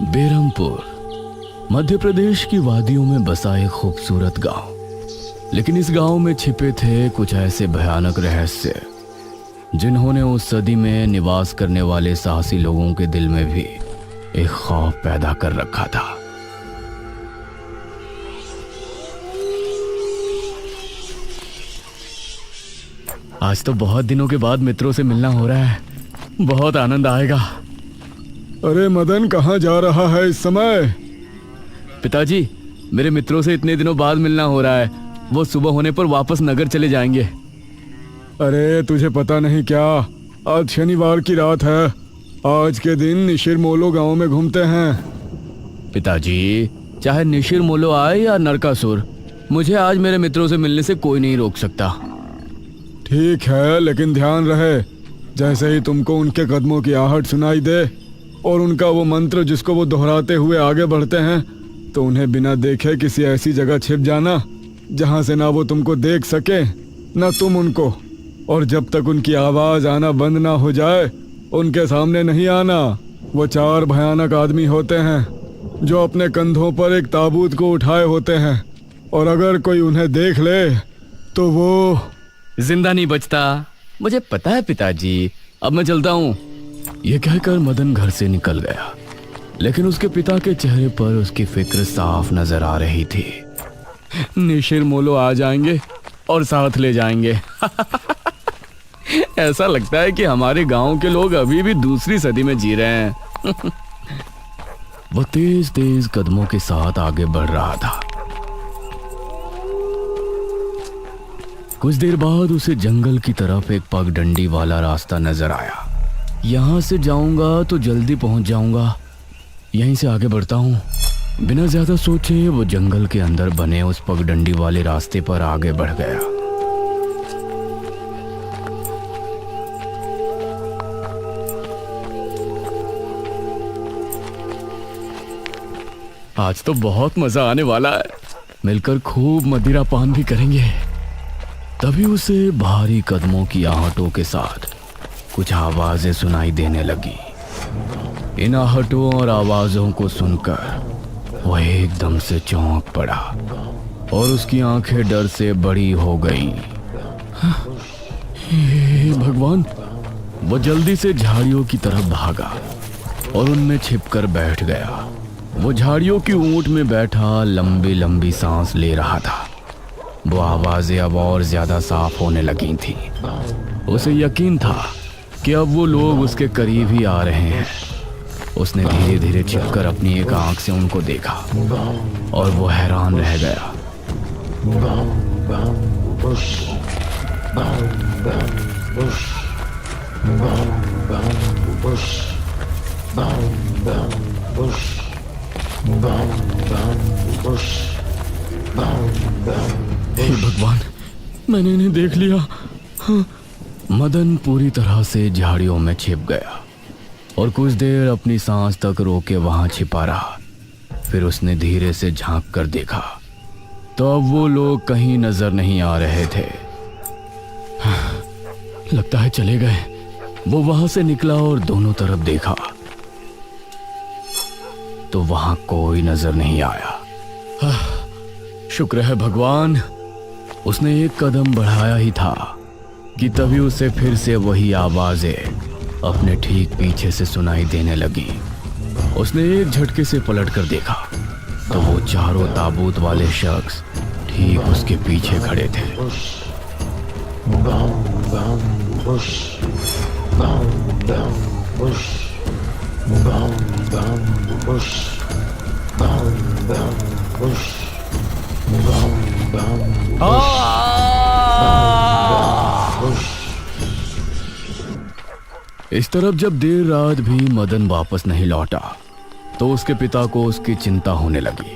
बेरमपुर मध्य प्रदेश की वादियों में बसा एक खूबसूरत गांव। लेकिन इस गांव में छिपे थे कुछ ऐसे भयानक रहस्य जिन्होंने उस सदी में निवास करने वाले साहसी लोगों के दिल में भी एक खौफ पैदा कर रखा था। आज तो बहुत दिनों के बाद मित्रों से मिलना हो रहा है, बहुत आनंद आएगा। अरे मदन, कहाँ जा रहा है इस समय? पिताजी, मेरे मित्रों से इतने दिनों बाद मिलना हो रहा है। वो सुबह होने पर वापस नगर चले जाएंगे। अरे तुझे पता नहीं क्या, आज शनिवार की रात है। आज के दिन निशिर मोलो गांव में घूमते हैं। पिताजी, चाहे निशिर मोलो आए या नरकासुर, मुझे आज मेरे मित्रों से मिलने से कोई नहीं रोक सकता। ठीक है, लेकिन ध्यान रहे, जैसे ही तुमको उनके कदमों की आहट सुनाई दे और उनका वो मंत्र जिसको वो दोहराते हुए आगे बढ़ते हैं, तो उन्हें बिना देखे किसी ऐसी जगह छिप जाना जहां से ना वो तुमको देख सके ना तुम उनको। और जब तक उनकी आवाज आना बंद ना हो जाए उनके सामने नहीं आना। वो 4 भयानक आदमी होते हैं जो अपने कंधों पर एक ताबूत को उठाए होते हैं, और अगर कोई उन्हें देख ले तो वो जिंदा नहीं बचता। मुझे पता है पिताजी, अब मैं चलता हूँ। यह कहकर मदन घर से निकल गया, लेकिन उसके पिता के चेहरे पर उसकी फिक्र साफ नजर आ रही थी। निशिर मोलो आ जाएंगे और साथ ले जाएंगे। ऐसा लगता है कि हमारे गांव के लोग अभी भी दूसरी सदी में जी रहे हैं। वो तेज तेज कदमों के साथ आगे बढ़ रहा था। कुछ देर बाद उसे जंगल की तरफ एक पगडंडी वाला रास्ता नजर आया। यहां से जाऊंगा तो जल्दी पहुंच जाऊंगा, यहीं से आगे बढ़ता हूँ। बिना ज्यादा सोचे वो जंगल के अंदर बने उस पगडंडी वाले रास्ते पर आगे बढ़ गया। आज तो बहुत मजा आने वाला है, मिलकर खूब मदिरा पान भी करेंगे। तभी उसे भारी कदमों की आहटों के साथ कुछ आवाजें सुनाई देने लगी। इन आहटों और आवाजों को सुनकर वह एकदम से चौंक पड़ा और उसकी आंखें डर से बड़ी हो गईं। हे भगवान! वो जल्दी से झाड़ियों की तरफ भागा और उनमें छिपकर बैठ गया। वो झाड़ियों की ऊंट में बैठा लंबी लंबी सांस ले रहा था। वो आवाजें अब और ज्यादा साफ होने लगी थी। उसे यकीन था कि अब वो लोग उसके करीब ही आ रहे हैं। उसने धीरे धीरे छिपकर अपनी एक आंख से उनको देखा और वो हैरान रह गया। हे भगवान, मैंने इन्हें देख लिया। हाँ। मदन पूरी तरह से झाड़ियों में छिप गया और कुछ देर अपनी सांस तक रोके वहां छिपा रहा। फिर उसने धीरे से झांक कर देखा तो अब वो लोग कहीं नजर नहीं आ रहे थे। हाँ, लगता है चले गए। वो वहां से निकला और दोनों तरफ देखा तो वहां कोई नजर नहीं आया। हाँ, शुक्र है भगवान। उसने एक कदम बढ़ाया ही था कि तभी उसे फिर से वही आवाजें अपने ठीक पीछे से सुनाई देने लगी। उसने एक झटके से पलट कर देखा तो वो चारों ताबूत वाले शख्स ठीक उसके पीछे खड़े थे। इस तरफ जब देर रात भी मदन वापस नहीं लौटा तो उसके पिता को उसकी चिंता होने लगी।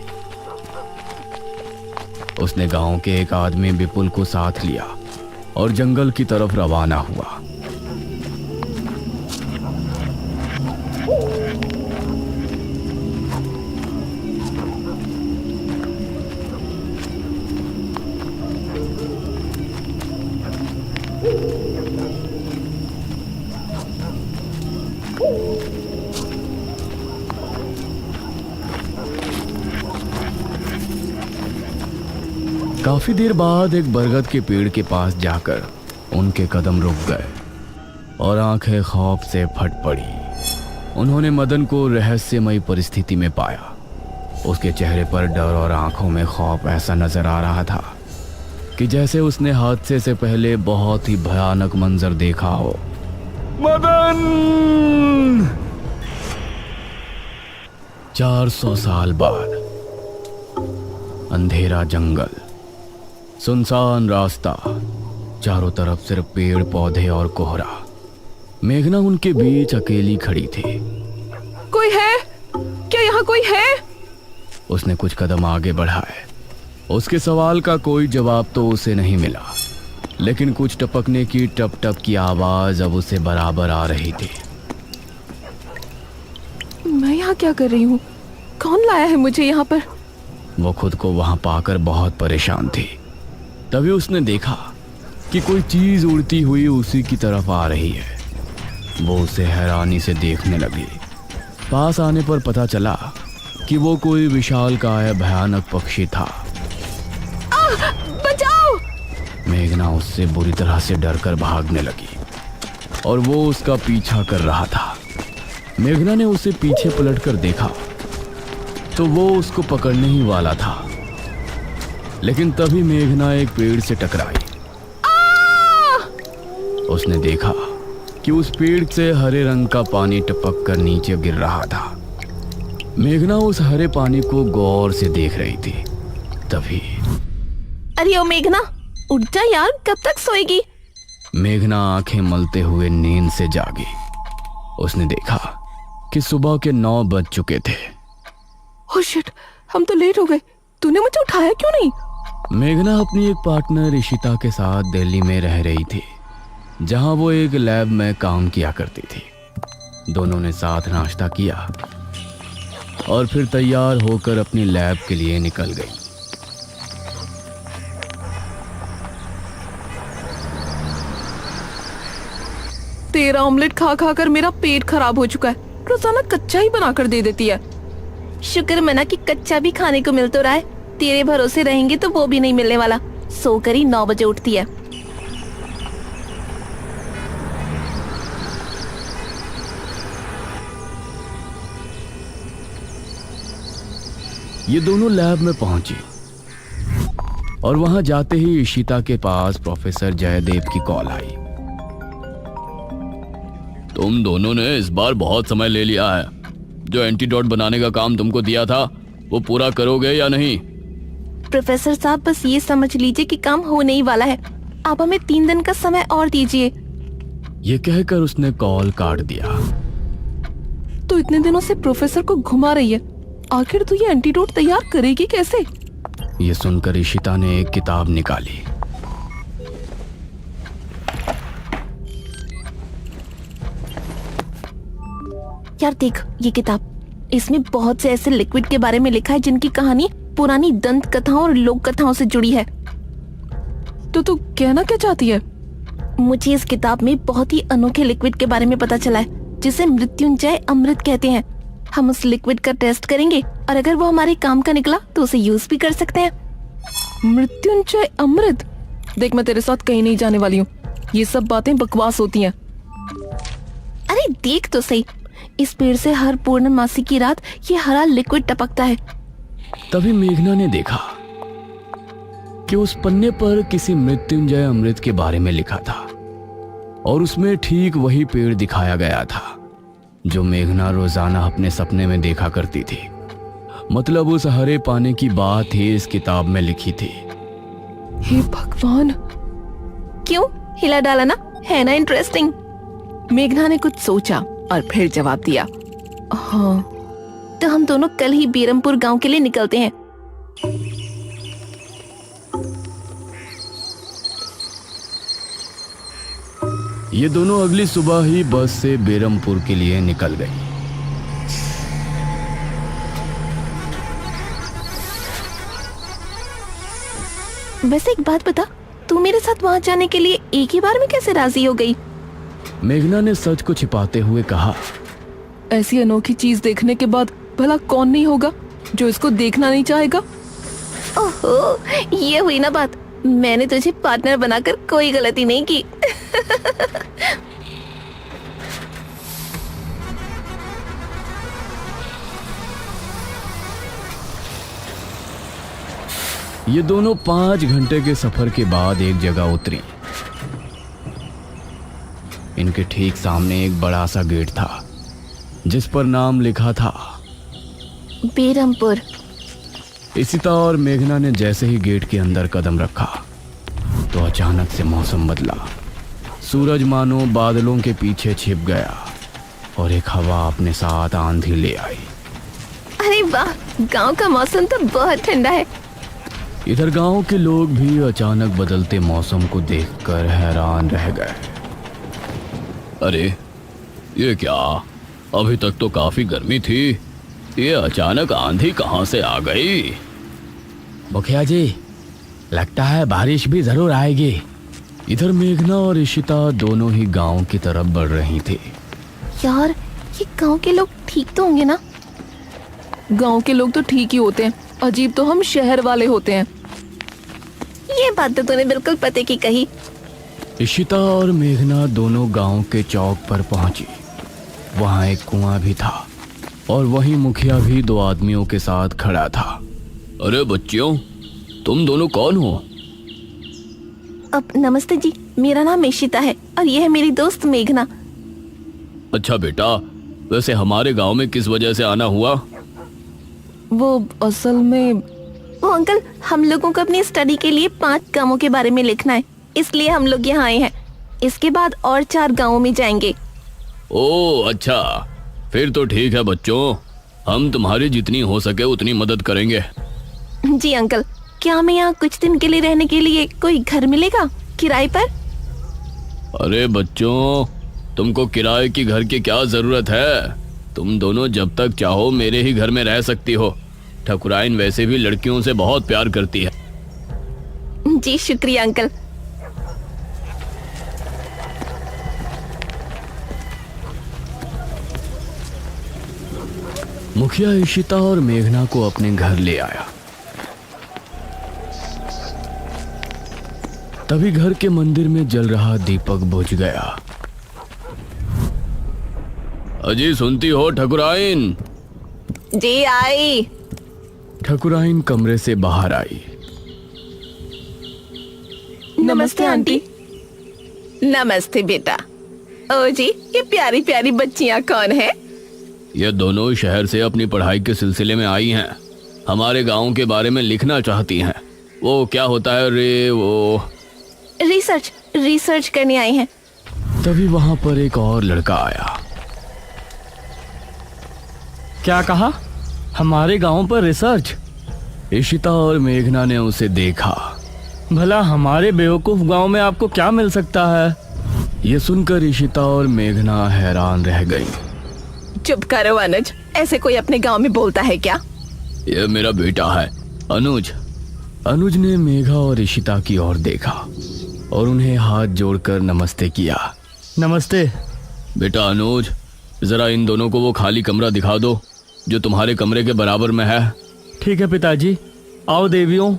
उसने गांव के एक आदमी विपुल को साथ लिया और जंगल की तरफ रवाना हुआ। काफी देर बाद एक बरगद के पेड़ के पास जाकर उनके कदम रुक गए और आंखें खौफ से फट पड़ी। उन्होंने मदन को रहस्यमयी परिस्थिति में पाया। उसके चेहरे पर डर और आंखों में खौफ ऐसा नजर आ रहा था कि जैसे उसने हादसे से पहले बहुत ही भयानक मंजर देखा हो। मदन! 400 साल बाद अंधेरा जंगल, सुनसान रास्ता, चारों तरफ सिर्फ पेड़ पौधे और कोहरा। मेघना उनके बीच अकेली खड़ी थी। कोई है? क्या यहाँ कोई है? उसने कुछ कदम आगे बढ़ाए। उसके सवाल का कोई जवाब तो उसे नहीं मिला, लेकिन कुछ टपकने की टप टप की आवाज अब उसे बराबर आ रही थी। मैं यहाँ क्या कर रही हूँ? कौन लाया है मुझे यहाँ पर? वो खुद को वहां पाकर बहुत परेशान थी। तभी उसने देखा कि कोई चीज उड़ती हुई उसी की तरफ आ रही है। वो उसे हैरानी से देखने लगी। पास आने पर पता चला कि वो कोई विशालकाय भयानक पक्षी था। बचाओ! मेघना उससे बुरी तरह से डरकर भागने लगी और वो उसका पीछा कर रहा था। मेघना ने उसे पीछे पलटकर देखा तो वो उसको पकड़ने ही वाला था, लेकिन तभी मेघना एक पेड़ से टकराई। उसने देखा कि उस पेड़ से हरे रंग का पानी टपक कर नीचे गिर रहा था। मेघना उस हरे पानी को गौर से देख रही थी। तभी अरे ओ मेघना, उठ जा यार, कब तक सोएगी? मेघना आंखें मलते हुए नींद से जागी। उसने देखा कि सुबह के 9 बज चुके थे। ओह शिट, हम तो लेट हो गए। तूने मुझे उठाया क्यों नहीं? मेघना अपनी एक पार्टनर इशिता के साथ दिल्ली में रह रही थी, जहां वो एक लैब में काम किया करती थी। दोनों ने साथ नाश्ता किया और फिर तैयार होकर अपनी लैब के लिए निकल गई। तेरा ऑमलेट खा खा कर मेरा पेट खराब हो चुका है। रोजाना कच्चा ही बना कर दे देती है। शुक्र मना कि कच्चा भी खाने को मिल तो रहा है। तेरे भरोसे रहेंगे तो वो भी नहीं मिलने वाला। सोकर ही 9 बजे उठती है। ये दोनों लैब में पहुंची और वहां जाते ही इशिता के पास प्रोफेसर जयदेव की कॉल आई। तुम दोनों ने इस बार बहुत समय ले लिया है। जो एंटीडोट बनाने का काम तुमको दिया था वो पूरा करोगे या नहीं? प्रोफेसर साहब, बस ये समझ लीजिए कि काम होने ही वाला है। आप हमें 3 दिन का समय और दीजिए। ये कहकर उसने कॉल काट दिया। तो इतने दिनों से प्रोफेसर को घुमा रही है, आखिर तू ये एंटीडोट तैयार करेगी कैसे? ये सुनकर इशिता ने एक किताब निकाली। यार देख ये किताब, इसमें बहुत से ऐसे लिक्विड के बारे में लिखा है जिनकी कहानी पुरानी दंत कथाओं और लोक कथाओं से जुड़ी है। तो तू कहना क्या चाहती है? मुझे इस किताब में बहुत ही अनोखे लिक्विड के बारे में पता चला है, जिसे मृत्युंजय अमृत कहते हैं। हम उस लिक्विड का टेस्ट करेंगे और अगर वो हमारे काम का निकला तो उसे यूज भी कर सकते हैं। मृत्युंजय अमृत? देख, मैं तेरे साथ कहीं नहीं जाने वाली हूँ। ये सब बातें बकवास होती हैं। अरे देख तो सही, इस पेड़ से हर पूर्णमासी की रात ये हरा लिक्विड टपकता है। तभी मेघना ने देखा कि उस पन्ने पर किसी मृत्युंजय अमृत के बारे में लिखा था और उसमें ठीक वही पेड़ दिखाया गया था जो मेघना रोजाना अपने सपने में देखा करती थी। मतलब उस हरे पानी की बात ही इस किताब में लिखी थी। हे भगवान, क्यों हिला डाला ना, है ना इंटरेस्टिंग? मेघना ने कुछ सोचा और फिर जवाब दिया, हाँ तो हम दोनों कल ही बीरमपुर गांव के लिए निकलते हैं। ये दोनों अगली सुबह ही बस से बेरमपुर के लिए निकल गई। वैसे एक बात बता, तू मेरे साथ वहां जाने के लिए एक ही बार में कैसे राजी हो गई? मेघना ने सच को छिपाते हुए कहा, ऐसी अनोखी चीज देखने के बाद भला कौन नहीं होगा जो इसको देखना नहीं चाहेगा? ओहो, ये हुई ना बात। मैंने तुझे पार्टनर बनाकर कोई गलती नहीं की। ये दोनों 5 घंटे के सफर के बाद एक जगह उतरी। इनके ठीक सामने एक बड़ा सा गेट था जिस पर नाम लिखा था बेरमपुर। इशिता और मेघना ने जैसे ही गेट के अंदर कदम रखा तो अचानक से मौसम बदला। सूरज मानो बादलों के पीछे छिप गया और एक हवा अपने साथ आंधी ले आई। अरे वाह, गांव का मौसम तो बहुत ठंडा है। इधर गांव के लोग भी अचानक बदलते मौसम को देखकर हैरान रह गए। अरे ये क्या, अभी तक तो काफी गर्मी थी, ये अचानक आंधी कहां से आ गई? मुखिया जी, लगता है बारिश भी जरूर आएगी। इधर मेघना और इशिता दोनों ही गांव की तरफ बढ़ रही थी। यार, ये गांव के लोग ठीक तो होंगे ना? गांव के लोग तो ठीक ही होते हैं, अजीब तो हम शहर वाले होते हैं। ये बात तो तूने बिल्कुल पते की कही। इशिता और मेघना दोनों गांव के चौक पर पहुंची। वहां एक कुआं भी था और वहीं मुखिया भी 2 आदमियों के साथ खड़ा था। अरे बच्चियों, तुम दोनों कौन हो? अब नमस्ते जी, मेरा नाम इशिता है और ये है मेरी दोस्त मेघना। अच्छा बेटा, वैसे हमारे गांव में किस वजह से आना हुआ? वो असल में वो अंकल, हम लोगों को अपनी स्टडी के लिए 5 गांवों के बारे में लिखना है, इसलिए हम लोग यहाँ आए हैं। इसके बाद और 4 गांवों में जाएंगे। ओह अच्छा, फिर तो ठीक है बच्चों, हम तुम्हारी जितनी हो सके उतनी मदद करेंगे। जी अंकल, क्या हमें यहाँ कुछ दिन के लिए रहने के लिए कोई घर मिलेगा किराए पर? अरे बच्चों, तुमको किराए की घर की क्या जरूरत है? तुम दोनों जब तक चाहो मेरे ही घर में रह सकती हो। ठकुराइन वैसे भी लड़कियों से बहुत प्यार करती है। जी शुक्रिया अंकल। मुखिया इशिता और मेघना को अपने घर ले आया। तभी घर के मंदिर में जल रहा दीपक बुझ गया। अजी सुनती हो ठकुराइन? जी आई। ठकुराइन कमरे से बाहर आई। नमस्ते आंटी। नमस्ते बेटा। ओ जी, ये प्यारी प्यारी बच्चियां कौन है? ये दोनों शहर से अपनी पढ़ाई के सिलसिले में आई हैं। हमारे गांव के बारे में लिखना चाहती हैं। वो क्या होता है रे, वो रिसर्च करने आई हैं। तभी वहां पर एक और लड़का आया। क्या कहा? हमारे गांव पर रिसर्च? इशिता और मेघना ने उसे देखा। भला हमारे बेवकूफ गांव में आपको क्या मिल सकता है? ये सुनकर इशिता और मेघना हैरान रह गई। चुप करो अनुज, ऐसे कोई अपने गांव में बोलता है क्या? ये मेरा बेटा है अनुज। अनुज ने मेघा और इशिता की ओर देखा और उन्हें हाथ जोड़कर नमस्ते किया। नमस्ते बेटा अनुज, जरा इन दोनों को वो खाली कमरा दिखा दो जो तुम्हारे कमरे के बराबर में है। ठीक है पिताजी, आओ देवियों।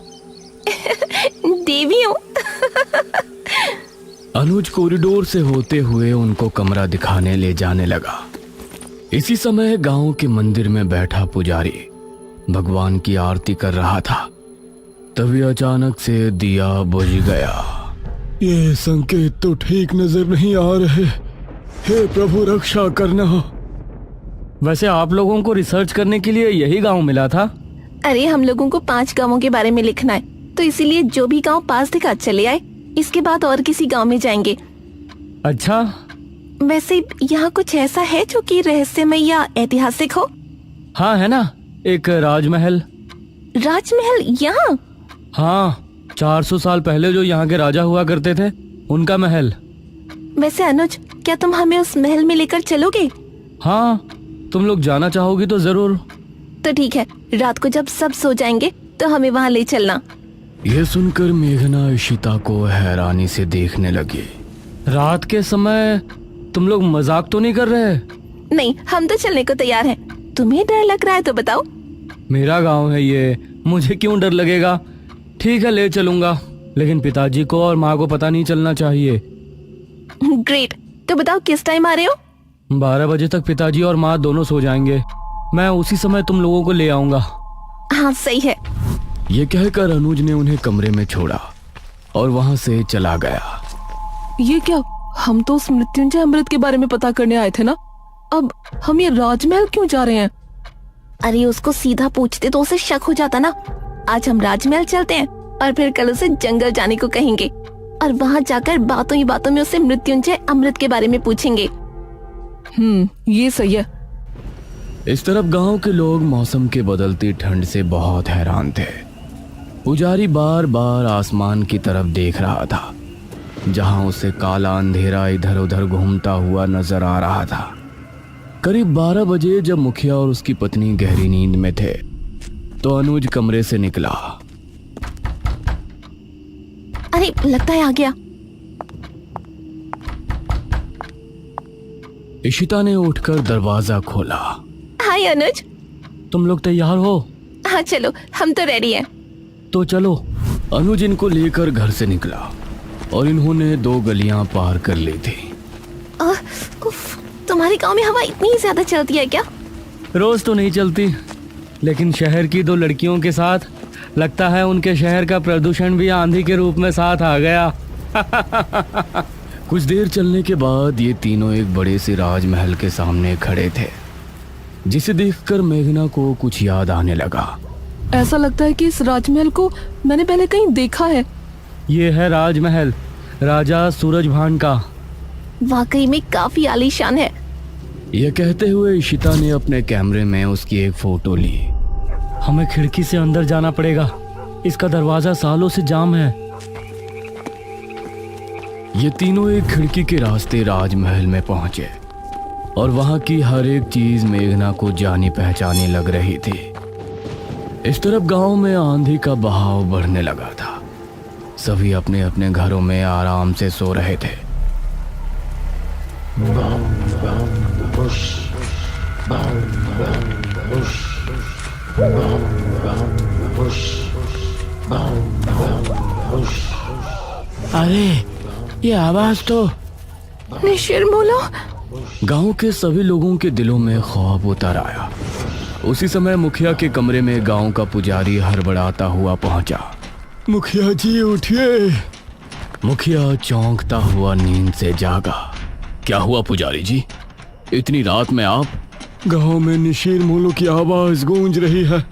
देवियों? अनुज कॉरिडोर से होते हुए उनको कमरा दिखाने ले जाने लगा। इसी समय गांव के मंदिर में बैठा पुजारी भगवान की आरती कर रहा था। तभी अचानक से दिया बुझ गया। ये संकेत तो ठीक नजर नहीं आ रहे। हे प्रभु, रक्षा करना। वैसे आप लोगों को रिसर्च करने के लिए यही गांव मिला था? अरे हम लोगों को 5 गांवों के बारे में लिखना है, तो इसीलिए जो भी गांव पास दिखा चले आए। इसके बाद और किसी गांव में जाएंगे। अच्छा, वैसे यहाँ कुछ ऐसा है जो कि रहस्यमय या ऐतिहासिक हो? हाँ है ना, एक राजमहल। राजमहल यहाँ? हाँ, 400 साल पहले जो यहाँ के राजा हुआ करते थे, उनका महल। वैसे अनुज, क्या तुम हमें उस महल में लेकर चलोगे? हाँ, तुम लोग जाना चाहोगी तो जरूर। तो ठीक है, रात को जब सब सो जाएंगे तो हमें वहाँ ले चलना। यह सुनकर मेघना इशिता को हैरानी से देखने लगी। रात के समय तुम लोग मजाक तो नहीं कर रहे? नहीं, हम तो चलने को तैयार हैं। तुम्हें डर लग रहा है तो बताओ। मेरा गांव है ये, मुझे क्यों डर लगेगा? ठीक है, ले चलूंगा, लेकिन पिताजी को और माँ को पता नहीं चलना चाहिए। ग्रेट। तो बताओ किस टाइम आ रहे हो? 12 बजे तक पिताजी और माँ दोनों सो जाएंगे। मैं उसी समय तुम लोगों को ले आऊंगा। हाँ सही है। ये कहकर अनुज ने उन्हें कमरे में छोड़ा और वहां से चला गया। ये क्या? हम तो उस मृत्युंजय अमृत के बारे में पता करने आए थे ना। अब हम ये राजमहल क्यों जा रहे हैं? अरे उसको सीधा पूछते तो उसे शक हो जाता ना। आज हम राजमहल चलते हैं और फिर कल उसे जंगल जाने को कहेंगे और वहाँ जाकर बातों ही बातों में उससे मृत्युंजय अमृत के बारे में पूछेंगे। ये सही है। इस तरफ गांव के लोग मौसम के बदलती ठंड से बहुत हैरान थे। पुजारी बार बार आसमान की तरफ देख रहा था, जहां उसे काला अंधेरा इधर उधर घूमता हुआ नजर आ रहा था। करीब 12 बजे जब मुखिया और उसकी पत्नी गहरी नींद में थे तो अनुज कमरे से निकला। अरे लगता है आ गया। इशिता ने उठकर दरवाजा खोला। हाय अनुज। तुम लोग तैयार हो? हाँ चलो, हम तो रेडी हैं। तो चलो। अनुज इनको लेकर घर से निकला और इन्होंने 2 गलियां पार कर ली थी। उफ, तुम्हारे गांव में हवा इतनी ज्यादा चलती है क्या? रोज तो नहीं चलती, लेकिन शहर की 2 लड़कियों के साथ लगता है उनके शहर का प्रदूषण भी आंधी के रूप में साथ आ गया। कुछ देर चलने के बाद ये तीनों एक बड़े से राजमहल के सामने खड़े थे, जिसे देखकर मेघना को कुछ याद आने लगा। ऐसा लगता है कि इस राजमहल को मैंने पहले कहीं देखा है। ये है राजमहल राजा सूरजभान का। वाकई में काफी आलीशान है। यह कहते हुए इशिता ने अपने कैमरे में उसकी एक फोटो ली। हमें खिड़की से अंदर जाना पड़ेगा, इसका दरवाजा सालों से जाम है। ये तीनों एक खिड़की के रास्ते राजमहल में पहुंचे और वहां की हर एक चीज मेघना को जानी पहचानी लग रही थी। इस तरफ गांव में आंधी का बहाव बढ़ने लगा था। सभी अपने अपने घरों में आराम से सो रहे थे। अरे ये आवाज तो निशिरमोलो। गांव के सभी लोगों के दिलों में खौफ उतर आया। उसी समय मुखिया के कमरे में गांव का पुजारी हड़बड़ाता हुआ पहुंचा। मुखिया जी उठिए। मुखिया चौंकता हुआ नींद से जागा। क्या हुआ पुजारी जी, इतनी रात में आप? गांव में निशीर मोलो की आवाज गूंज रही है,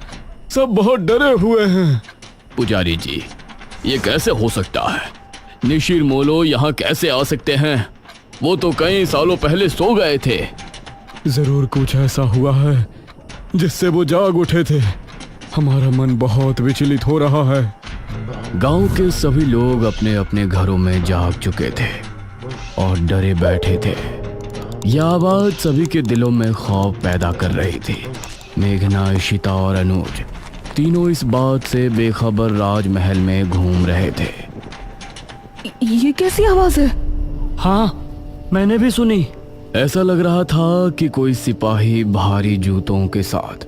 सब बहुत डरे हुए हैं। पुजारी जी, ये कैसे हो सकता है? निशीर मोलो यहाँ कैसे आ सकते हैं? वो तो कई सालों पहले सो गए थे। जरूर कुछ ऐसा हुआ है जिससे वो जाग उठे थे। हमारा मन बहुत विचलित हो रहा है। गांव के सभी लोग अपने अपने घरों में जाग चुके थे और डरे बैठे थे। यह आवाज सभी के दिलों में खौफ पैदा कर रही थी। मेघना, इशिता और अनुज तीनों इस बात से बेखबर राजमहल में घूम रहे थे। ये कैसी आवाज है? हाँ, मैंने भी सुनी। ऐसा लग रहा था कि कोई सिपाही भारी जूतों के साथ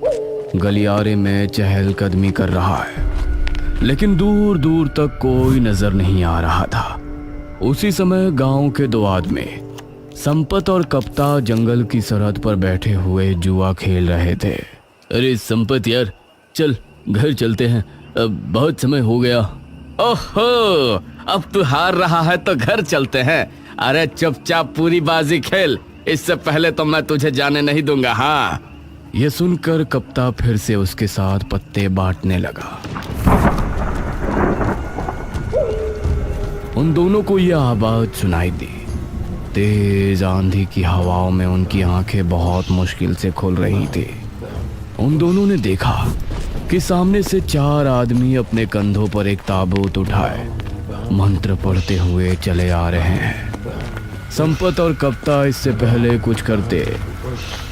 गलियारे में चहलकदमी कर रहा है, लेकिन दूर दूर तक कोई नजर नहीं आ रहा था। उसी समय गांव के 2 आदमी संपत और कप्ता जंगल की सरहद पर बैठे हुए जुआ खेल रहे थे। अरे संपत यार, चल घर चलते हैं, अब बहुत समय हो गया। ओहो, अब तू हार रहा है तो घर चलते हैं। अरे चुपचाप पूरी बाजी खेल, इससे पहले तो मैं तुझे जाने नहीं दूंगा। हाँ। यह सुनकर कप्ता फिर से उसके साथ पत्ते बांटने लगा। उन दोनों को यह आवाज सुनाई दी। तेज आंधी की हवाओं में उनकी आंखें बहुत मुश्किल से खुल रही थी। उन दोनों ने देखा कि सामने से 4 आदमी अपने कंधों पर एक ताबूत उठाए मंत्र पढ़ते हुए चले आ रहे हैं। संपत और कप्ता इससे पहले कुछ करते,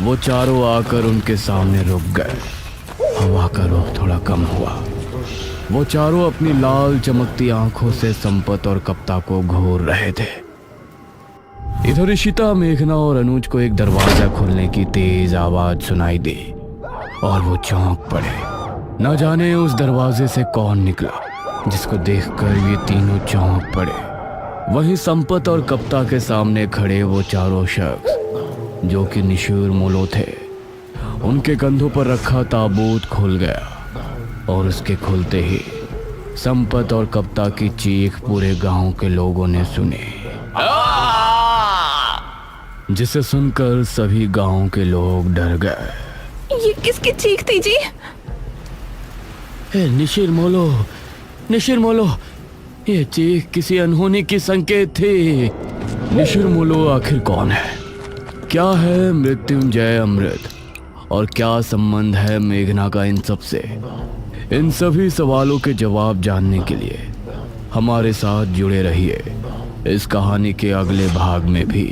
वो चारों आकर उनके सामने रुक गए। हवा का रुख थोड़ा कम हुआ। वो चारों अपनी लाल चमकती आंखों से संपत और कप्ता को घूर रहे थे। इधर इशिता, मेघना और अनुज को एक दरवाजा खुलने की तेज आवाज सुनाई दी और वो चौंक पड़े। न जाने उस दरवाजे से कौन निकला, जिसको देखकर ये तीनों चौंक पड़े। वहीं संपत और कप्ता के सामने खड़े वो चारों शख्स जो कि निशूर मोलो थे, उनके कंधों पर रखा ताबूत खुल गया और उसके खुलते ही संपत और कप्ता की चीख पूरे गांव के लोगों ने सुनी, जिसे सुनकर सभी गांव के लोग डर गए। ये किसकी चीख थी जी? निशिर मोलो, ये चीख किसी अनहोनी की संकेत थी। निशिर मोलो आखिर कौन है? क्या है मृत्युंजय अमृत? और क्या संबंध है मेघना का इन सब से? इन सभी सवालों के जवाब जानने के लिए हमारे साथ जुड़े रहिए इस कहानी के अगले भाग में भी।